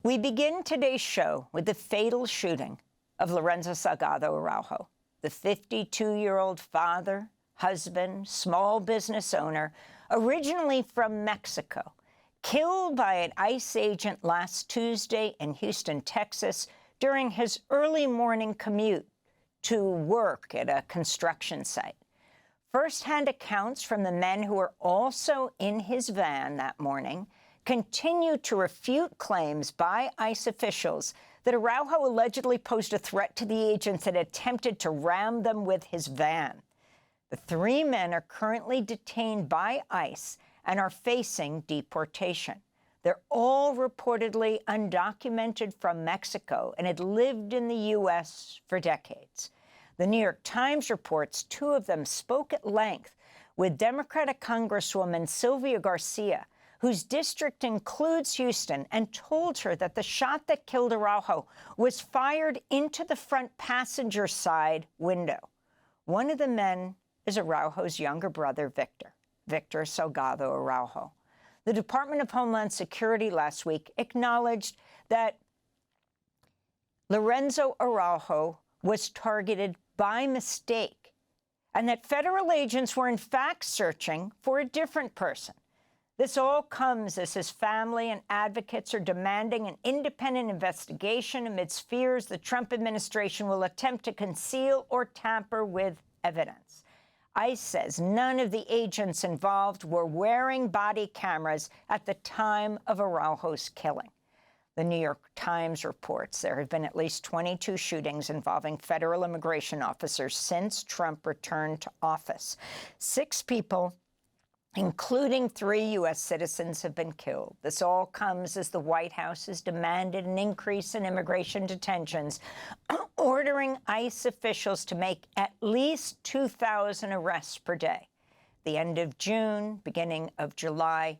We begin today's show with the fatal shooting of Lorenzo Salgado Araujo, the 52-year-old father, husband, small business owner, originally from Mexico, killed by an ICE agent last Tuesday in Houston, Texas, during his early morning commute to work at a construction site. First-hand accounts from the men who were also in his van that morning continue to refute claims by ICE officials that Araujo allegedly posed a threat to the agents and attempted to ram them with his van. The three men are currently detained by ICE and are facing deportation. They're all reportedly undocumented from Mexico and had lived in the U.S. for decades. The New York Times reports two of them spoke at length with Democratic Congresswoman Sylvia Garcia, whose district includes Houston, and told her that the shot that killed Araujo was fired into the front passenger side window. One of the men is Araujo's younger brother, Victor Salgado Araujo. The Department of Homeland Security last week acknowledged that Lorenzo Araujo was targeted by mistake and that federal agents were in fact searching for a different person. This all comes as his family and advocates are demanding an independent investigation amidst fears the Trump administration will attempt to conceal or tamper with evidence. ICE says none of the agents involved were wearing body cameras at the time of Araujo's killing. The New York Times reports there have been at least 22 shootings involving federal immigration officers since Trump returned to office. 6 people, including 3 U.S. citizens, have been killed. This all comes as the White House has demanded an increase in immigration detentions, ordering ICE officials to make at least 2,000 arrests per day. At the end of June, beginning of July,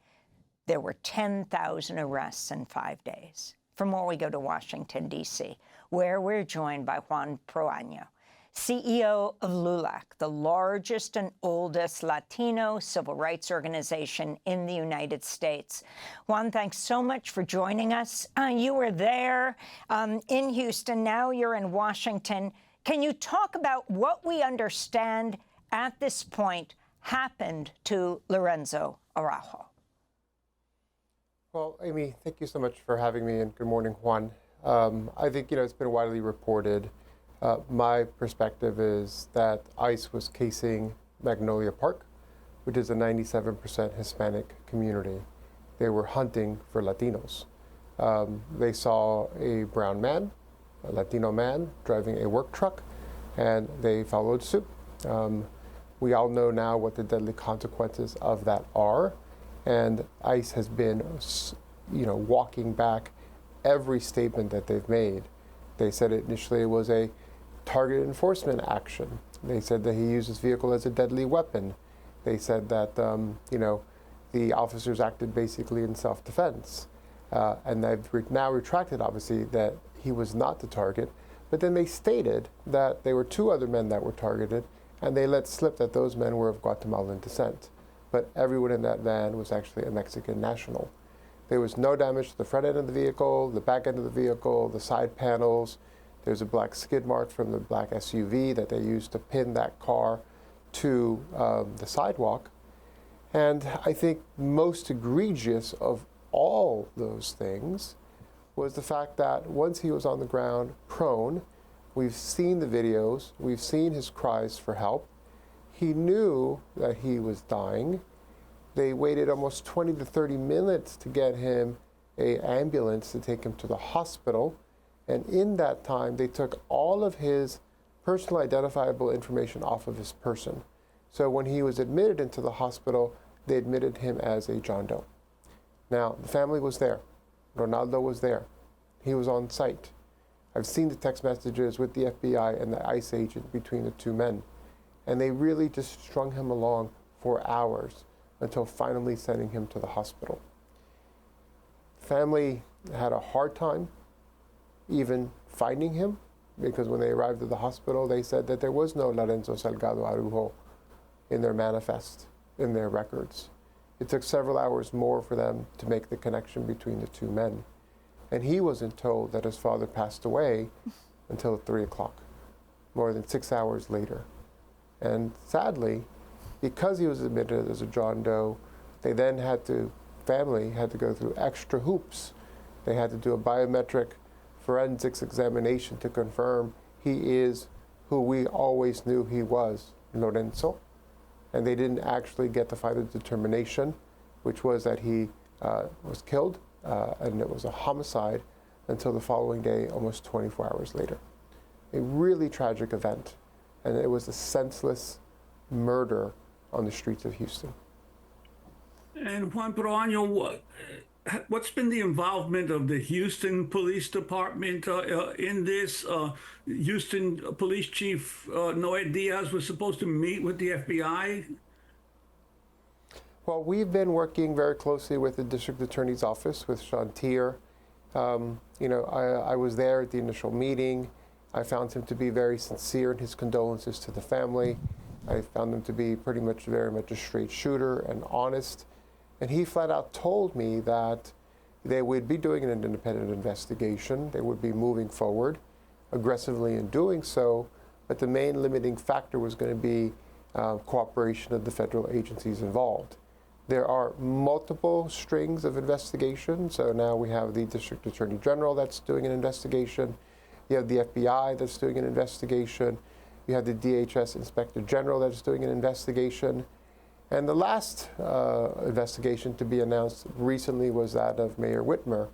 there were 10,000 arrests in 5 days. For more, we go to Washington, D.C., where we're joined by Juan Proaño, CEO of LULAC, the largest and oldest Latino civil rights organization in the United States. Juan, thanks so much for joining us. You were there in Houston. Now you're in Washington. Can you talk about what we understand at this point happened to Lorenzo Araujo? Well, Amy, thank you so much for having me, and good morning, Juan. I think, it's been widely reported. My perspective is that ICE was casing Magnolia Park, which is a 97% Hispanic community. They were hunting for Latinos. They saw a brown man, a Latino man, driving a work truck, and they followed suit. We all know now what the deadly consequences of that are, and ICE has been, walking back every statement that they've made. They said initially it was a targeted enforcement action. They said that he used his vehicle as a deadly weapon. They said that, the officers acted basically in self-defense. And they've now retracted, obviously, that he was not the target. But then they stated that there were 2 other men that were targeted, and they let slip that those men were of Guatemalan descent. But everyone in that van was actually a Mexican national. There was no damage to the front end of the vehicle, the back end of the vehicle, the side panels. There's a black skid mark from the black SUV that they used to pin that car to the sidewalk. And I think most egregious of all those things was the fact that once he was on the ground prone, we've seen the videos, we've seen his cries for help. He knew that he was dying. They waited almost 20 to 30 minutes to get him an ambulance to take him to the hospital. And in that time, they took all of his personal identifiable information off of his person. So when he was admitted into the hospital, they admitted him as a John Doe. Now, the family was there. Ronaldo was there. He was on site. I've seen the text messages with the FBI and the ICE agent between the 2 men. And they really just strung him along for hours until finally sending him to the hospital. Family had a hard time even finding him, because when they arrived at the hospital, they said that there was no Lorenzo Salgado Araujo in their manifest, in their records. It took several hours more for them to make the connection between the 2 men. And he wasn't told that his father passed away until 3 o'clock, more than 6 hours later. And sadly, because he was admitted as a John Doe, they then family had to go through extra hoops. They had to do a biometric forensics examination to confirm he is who we always knew he was, Lorenzo. And they didn't actually get the final determination, which was that he was killed, and it was a homicide, until the following day, almost 24 hours later. A really tragic event, and it was a senseless murder on the streets of Houston. And Juan Proaño, what's been the involvement of the Houston Police Department in this? Houston Police Chief Noe Diaz was supposed to meet with the FBI. Well, we've been working very closely with the District Attorney's Office, with Sean Tier. I was there at the initial meeting. I found him to be very sincere in his condolences to the family. I found him to be very much a straight shooter and honest. And he flat out told me that they would be doing an independent investigation. They would be moving forward aggressively in doing so, but the main limiting factor was going to be cooperation of the federal agencies involved. There are multiple strings of investigation. So now we have the District Attorney General that's doing an investigation. You have the FBI that's doing an investigation. You have the DHS Inspector General that's doing an investigation. And the last investigation to be announced recently was that of Mayor Whitmer.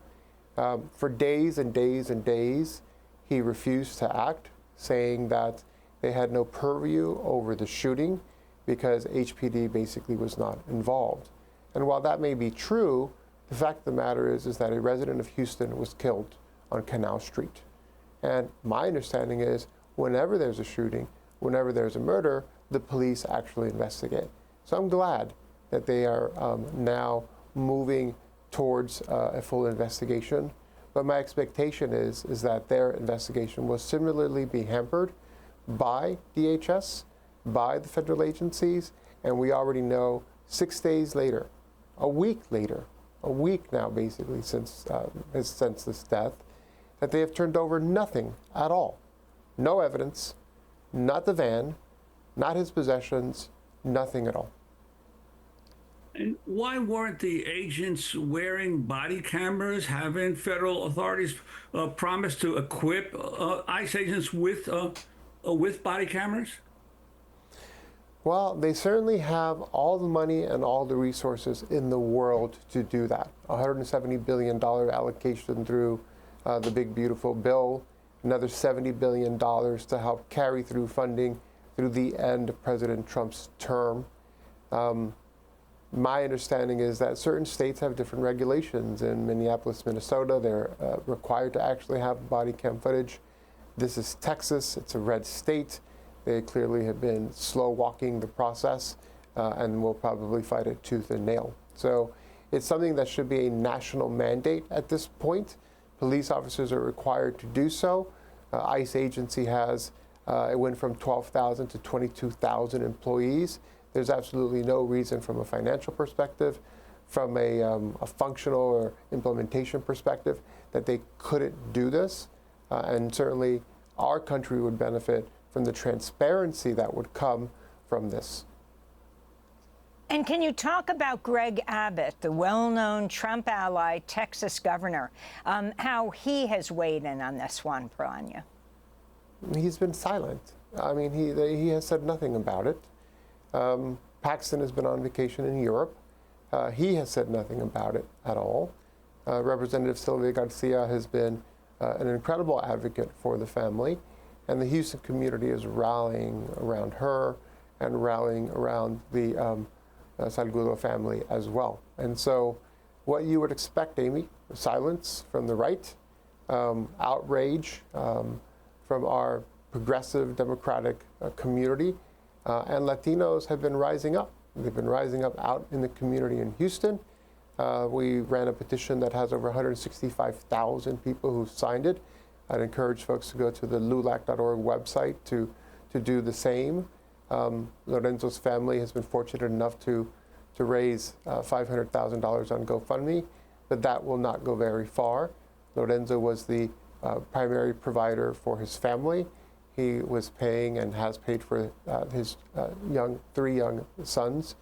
For days and days and days, he refused to act, saying that they had no purview over the shooting because HPD basically was not involved. And while that may be true, the fact of the matter is that a resident of Houston was killed on Canal Street. And my understanding is whenever there's a shooting, whenever there's a murder, the police actually investigate. So I'm glad that they are now moving towards a full investigation. But my expectation is that their investigation will similarly be hampered by DHS, by the federal agencies, and we already know 6 days later, a week now basically since his senseless death, that they have turned over nothing at all. No evidence, not the van, not his possessions, nothing at all. And why weren't the agents wearing body cameras? Haven't federal authorities promised to equip ICE agents with body cameras? Well, they certainly have all the money and all the resources in the world to do that. $170 billion allocation through the big, beautiful bill, another $70 billion to help carry through funding through the end of President Trump's term. My understanding is that certain states have different regulations. In Minneapolis, Minnesota, they're required to actually have body cam footage. This is Texas. It's a red state. They clearly have been slow walking the process and will probably fight it tooth and nail. So it's something that should be a national mandate at this point. Police officers are required to do so. ICE agency has, it went from 12,000 to 22,000 employees. There's absolutely no reason from a financial perspective, from a functional or implementation perspective, that they couldn't do this. And certainly our country would benefit from the transparency that would come from this. And can you talk about Greg Abbott, the well-known Trump ally, Texas governor, how he has weighed in on this, Juan Proaño? He's been silent. I mean, he has said nothing about it. Paxton has been on vacation in Europe. He has said nothing about it at all. Representative Sylvia Garcia has been an incredible advocate for the family, and the Houston community is rallying around her and rallying around the Salgado family as well. And so what you would expect, Amy, silence from the right, outrage from our progressive democratic community, and Latinos have been rising up. They've been rising up out in the community in Houston. We ran a petition that has over 165,000 people who signed it. I'd encourage folks to go to the LULAC.org website to do the same. Lorenzo's family has been fortunate enough to raise $500,000 on GoFundMe, but that will not go very far. Lorenzo was the primary provider for his family. He was paying and has paid for his three young sons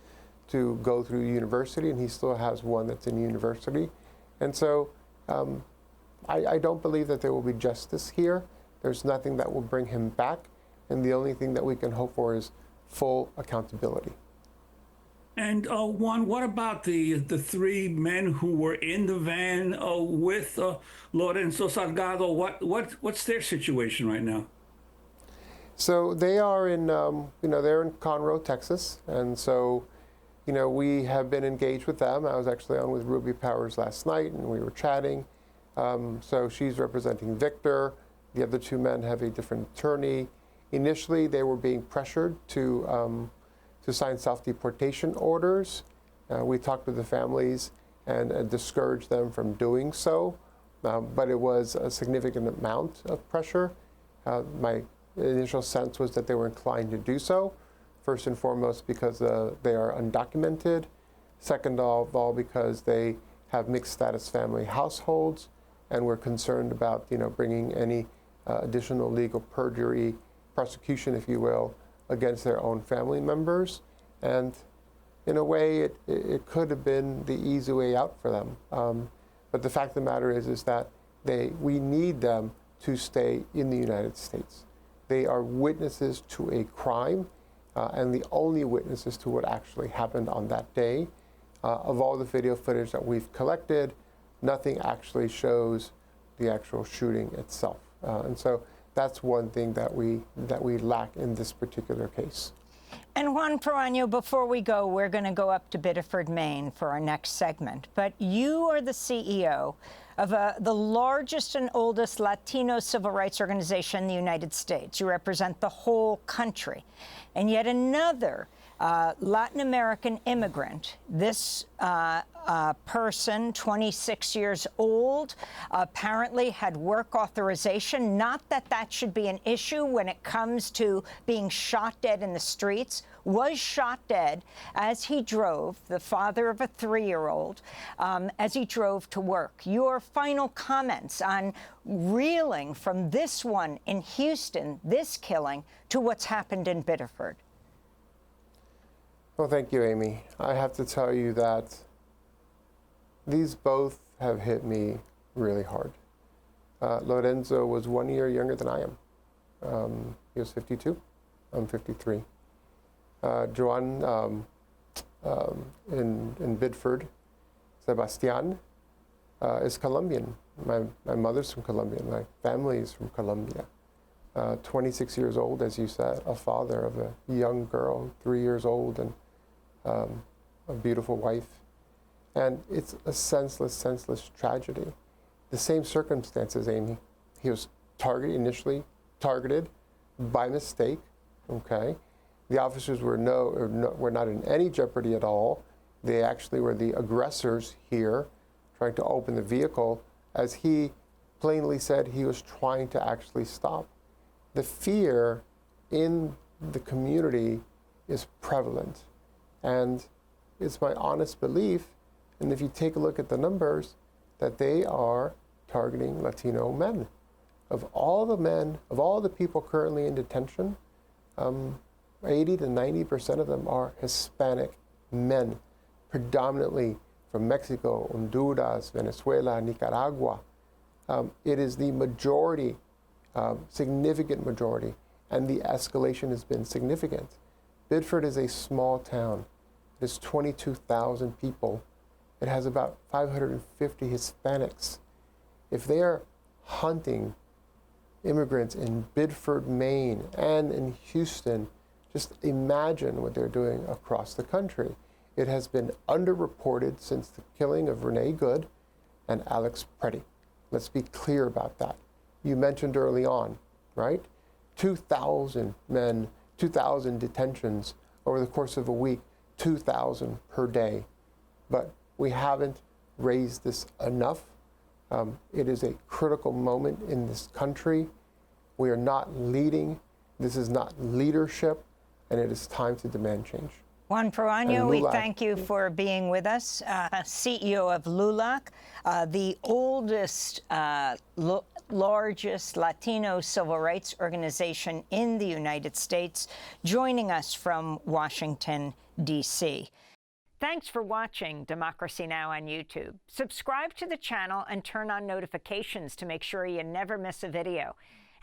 to go through university, and he still has one that's in university. And so I don't believe that there will be justice here. There's nothing that will bring him back, and the only thing that we can hope for is full accountability. And Juan, what about the three men who were in the van with Lorenzo Salgado? What's their situation right now? So they are in, they're in Conroe, Texas, and so, we have been engaged with them. I was actually on with Ruby Powers last night, and we were chatting. So she's representing Victor. The other two men have a different attorney. Initially, they were being pressured to sign self-deportation orders. We talked with the families and discouraged them from doing so, but it was a significant amount of pressure. My initial sense was that they were inclined to do so, first and foremost because they are undocumented, second of all because they have mixed status family households, and we're concerned about bringing any additional legal perjury, prosecution, if you will, against their own family members. And in a way, it could have been the easy way out for them. But the fact of the matter is that we need them to stay in the United States. They are witnesses to a crime, and the only witnesses to what actually happened on that day. Of all the video footage that we've collected, nothing actually shows the actual shooting itself. And so that's one thing that we lack in this particular case. And Juan Proaño, before we go, we're going to go up to Biddeford, Maine for our next segment. But you are the CEO of the largest and oldest Latino civil rights organization in the United States. You represent the whole country. And yet another Latin American immigrant, this person, 26 years old, apparently had work authorization. Not that that should be an issue when it comes to being shot dead in the streets, was shot dead as he drove, the father of a 3-year-old, as he drove to work. Your final comments on reeling from this one in Houston, this killing, to what's happened in Biddeford. Well, thank you, Amy. I have to tell you that these both have hit me really hard. Lorenzo was 1 year younger than I am. He was 52. I'm 53. Joan in Biddeford, Sebastian, is Colombian. My mother's from Colombia. My family is from Colombia. 26 years old, as you said, a father of a young girl, 3 years old, and a beautiful wife. And it's a senseless tragedy. The same circumstances, Amy. He was initially targeted by mistake, okay? The officers were not in any jeopardy at all. They actually were the aggressors here, trying to open the vehicle, as he plainly said he was trying to actually stop. The fear in the community is prevalent. And it's my honest belief, and if you take a look at the numbers, that they are targeting Latino men. Of all the people currently in detention, 80 to 90% of them are Hispanic men, predominantly from Mexico, Honduras, Venezuela, Nicaragua. It is the majority, significant majority, and the escalation has been significant. Biddeford is a small town. It is 22,000 people. It has about 550 Hispanics. If they are hunting immigrants in Biddeford, Maine, and in Houston, just imagine what they're doing across the country. It has been underreported since the killing of Renee Good and Alex Preddy. Let's be clear about that. You mentioned early on, right? 2,000 men, 2,000 detentions over the course of a week, 2,000 per day. But we haven't raised this enough. It is a critical moment in this country. We are not leading. This is not leadership, and it is time to demand change. Juan Proaño, we LULAC. thank you for being with us, CEO of LULAC, the oldest, largest Latino civil rights organization in the United States, joining us from Washington, D.C. Thanks for watching Democracy Now! On YouTube. Subscribe to the channel and turn on notifications to make sure you never miss a video.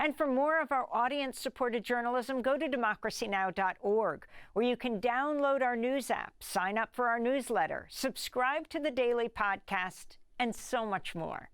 And for more of our audience-supported journalism, go to democracynow.org, where you can download our news app, sign up for our newsletter, subscribe to the daily podcast, and so much more.